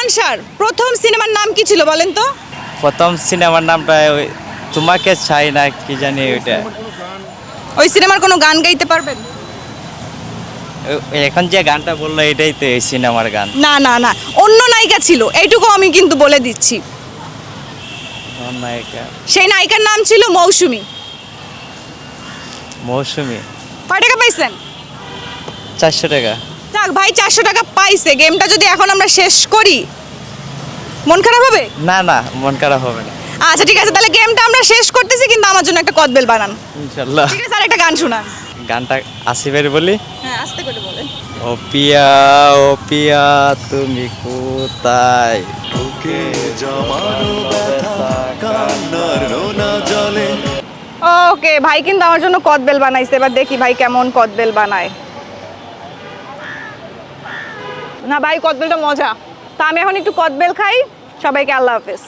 সালমান শাহর প্রথম সিনেমার নাম কি ছিল বলেন তো? প্রথম সিনেমার নামটা ওই তোমাকে চাই না কি জানি ওইটা। ওই সিনেমার কোনো গান গাইতে পারবেন? এখন যে গানটা বললো এটাই তো এই সিনেমার গান। না না না, অন্য নায়িকা ছিল, এইটুকু আমি কিন্তু বলে দিচ্ছি। নায়িকা সেই নায়িকার নাম ছিল মৌসুমী। মৌসুমী। কয় টাকা পাইছেন? 400 টাকা। যাক ভাই, 400 টাকা পাইছে। গেমটা যদি এখন আমরা শেষ করি মন খারাপ হবে? না না, মন খারাপ হবে না আচ্ছা ঠিক আছে, তাহলে গেমটা আমরা শেষ করতেছি, কিন্তু আমার জন্য একটা কদবেল বানান। ইনশাল্লাহ। ঠিক আছে, আর একটা গান শোনান। গানটা আসিফের বলি। হ্যাঁ, আস্তে করে বলেন। ও পিয়া তুমি কোথায়, বুকে জমানো ব্যথা কান্নার রোনা জলে। ওকে, ভাই কিন্তু আমার জন্য কদবেল বানাইছে। এবার দেখি ভাই কেমন কদবেল বানায়। না ভাই, কদবেলটা মজা। তা আমি এখন একটু কদবেল খাই। সবাইকে আল্লাহ হাফেজ।